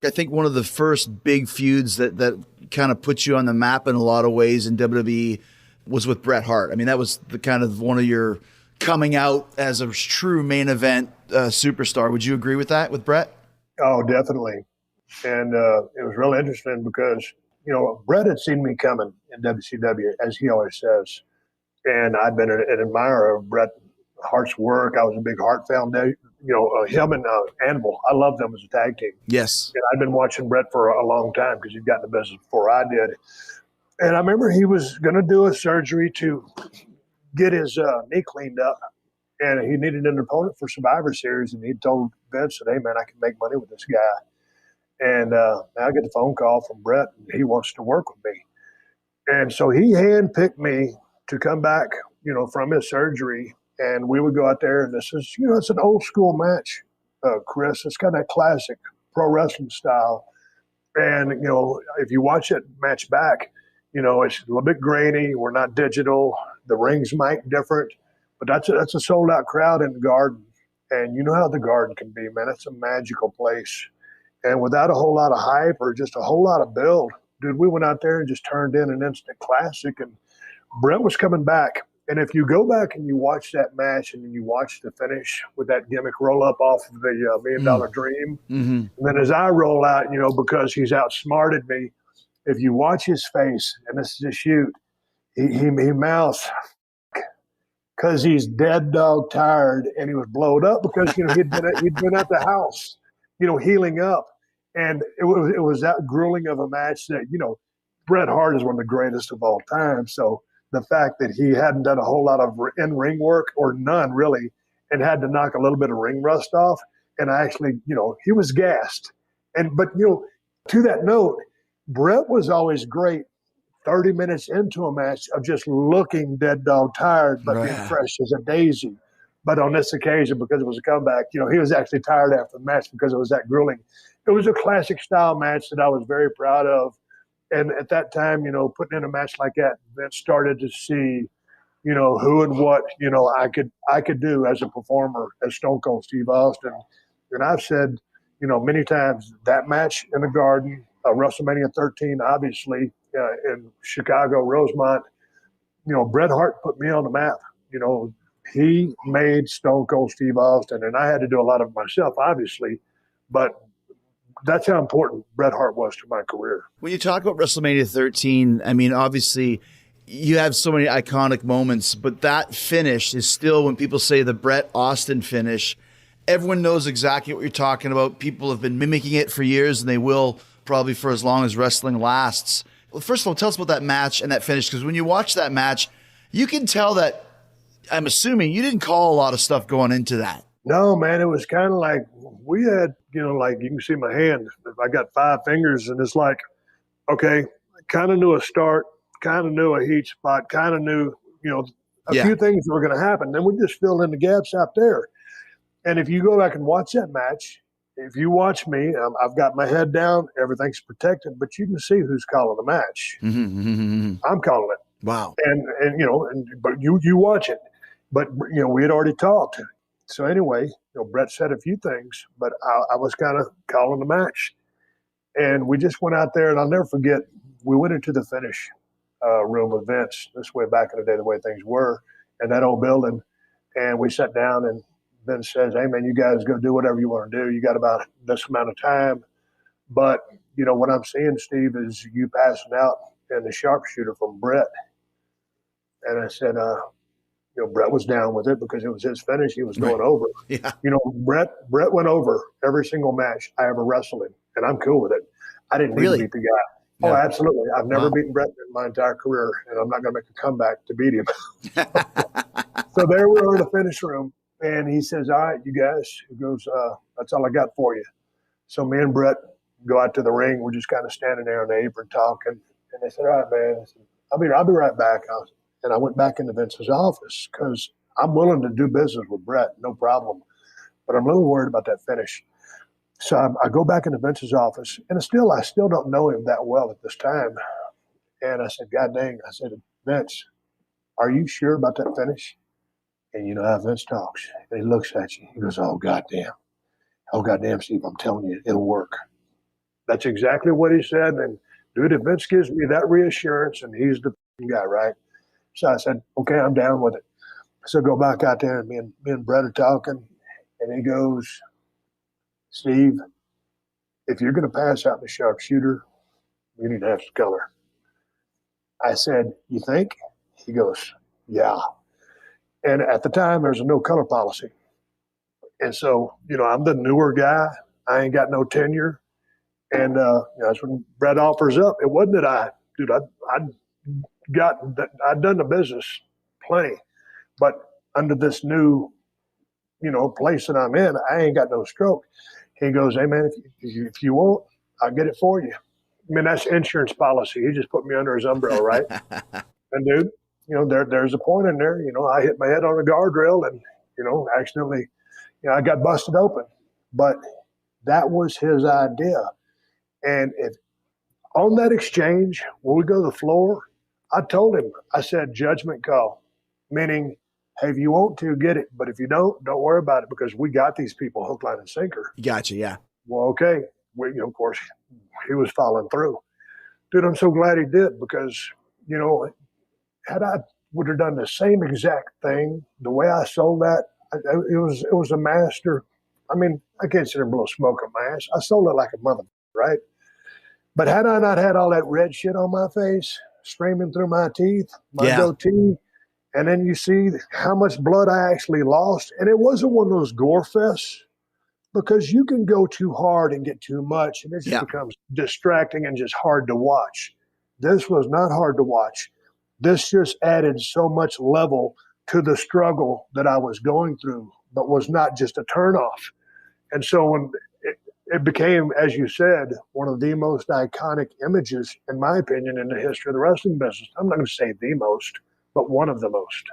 I think one of the first big feuds that kind of puts you on the map in a lot of ways in WWE was with Bret Hart. I mean, that was the kind of one of your coming out as a true main event superstar. Would you agree with that with Bret? Oh, definitely. And it was really interesting because, Bret had seen me coming in WCW, as he always says. And I'd been an admirer of Bret Hart's work. I was a big Hart Foundation, him and Anvil. I loved them as a tag team. Yes. And I'd been watching Bret for a long time because he'd gotten the business before I did. And I remember he was going to do a surgery to get his knee cleaned up. And he needed an opponent for Survivor Series. And he told Vince, hey, man, I can make money with this guy. And I get the phone call from Bret, and he wants to work with me. And so he handpicked me to come back, from his surgery. And we would go out there, and this is, it's an old school match, Chris. It's kind of that classic pro wrestling style. And, if you watch that match back, it's a little bit grainy. We're not digital. The ring's mic different. But that's a sold-out crowd in the Garden. And you know how the Garden can be, man. It's a magical place. And without a whole lot of hype or just a whole lot of build, dude, we went out there and just turned in an instant classic. And Bret was coming back. And if you go back and you watch that match and then you watch the finish with that gimmick roll up off of the $1 Million Dream, and then as I roll out, because he's outsmarted me, if you watch his face, and this is a shoot, he mouths, because he's dead dog tired and he was blowed up because, he'd been at the house, healing up. And it was that grueling of a match that, Bret Hart is one of the greatest of all time. So the fact that he hadn't done a whole lot of in-ring work, or none really, and had to knock a little bit of ring rust off, and actually, he was gassed. But to that note, Bret was always great 30 minutes into a match of just looking dead dog tired, but being fresh as a daisy. But on this occasion, because it was a comeback, he was actually tired after the match because it was that grueling. It was a classic style match that I was very proud of. And at that time, putting in a match like that, Vince started to see, who and what, I could do as a performer, as Stone Cold Steve Austin. And I've said, many times, that match in the Garden, WrestleMania 13, obviously, in Chicago, Rosemont, Bret Hart put me on the map. He made Stone Cold Steve Austin, and I had to do a lot of it myself, obviously, but that's how important Bret Hart was to my career. When you talk about WrestleMania 13, I mean, obviously, you have so many iconic moments, but that finish is still, when people say the Bret Austin finish, everyone knows exactly what you're talking about. People have been mimicking it for years, and they will probably for as long as wrestling lasts. Well, first of all, tell us about that match and that finish, because when you watch that match, you can tell that, I'm assuming, you didn't call a lot of stuff going into that. No, man, it was kind of like we had, like you can see my hand. I got 5 fingers, and it's like, okay, kind of knew a start, kind of knew a heat spot, kind of knew, a few things were going to happen. Then we just filled in the gaps out there. And if you go back and watch that match, if you watch me, I've got my head down, everything's protected, but you can see who's calling the match. I'm calling it. Wow. But you watch it. But, we had already talked. So anyway, Bret said a few things, but I was kind of calling the match. And we just went out there, and I'll never forget, we went into the finish room with Vince, this way back in the day, the way things were, in that old building. And we sat down, and Vince says, hey, man, you guys go do whatever you want to do. You got about this amount of time. But, what I'm seeing, Steve, is you passing out and the sharpshooter from Bret. And I said, Bret was down with it because it was his finish. He was going over. Yeah. Bret went over every single match I ever wrestled in, and I'm cool with it. I didn't need to beat the guy. Yeah. Oh, absolutely. I've never beaten Bret in my entire career, and I'm not going to make a comeback to beat him. So there we were in the finish room, and he says, all right, you guys. He goes, that's all I got for you. So me and Bret go out to the ring. We're just kind of standing there on the apron talking. And they said, all right, man. I said, I'll be right back. And I went back into Vince's office because I'm willing to do business with Bret, no problem. But I'm a little worried about that finish. So I go back into Vince's office, and I still don't know him that well at this time. And I said, God dang, I said, Vince, are you sure about that finish? And you know how Vince talks. And he looks at you. He goes, oh, goddamn. Oh, goddamn, Steve, I'm telling you, it'll work. That's exactly what he said. And dude, if Vince gives me that reassurance and he's the guy, right? So I said, okay, I'm down with it. So go back out there and me and Bret are talking. And he goes, Steve, if you're going to pass out the sharpshooter, you need to have some color. I said, you think? He goes, yeah. And at the time, there's a no color policy. And so, I'm the newer guy. I ain't got no tenure. And that's when Bret offers up. It wasn't that I'd done the business plenty, but under this new, place that I'm in, I ain't got no stroke. He goes, hey man, if you want, I'll get it for you. I mean, that's insurance policy. He just put me under his umbrella, right? And dude, there's a point in there. I hit my head on a guardrail and, accidentally, I got busted open. But that was his idea. And on that exchange, when we go to the floor, I told him, I said, judgment call, meaning, hey, if you want to, get it. But if you don't worry about it because we got these people hook, line, and sinker. Gotcha, yeah. Well, okay. Of course, he was following through. Dude, I'm so glad he did because, had I would have done the same exact thing, the way I sold that, it was a master. I mean, I can't sit there and blow smoke up my ass. I sold it like a mother, right? But had I not had all that red shit on my face, streaming through my teeth, my goatee, and then you see how much blood I actually lost, and it wasn't one of those gore fests because you can go too hard and get too much, and it just becomes distracting and just hard to watch. This was not hard to watch. This just added so much level to the struggle that I was going through, but was not just a turnoff. And so when it became, as you said, one of the most iconic images, in my opinion, in the history of the wrestling business. I'm not going to say the most, but one of the most.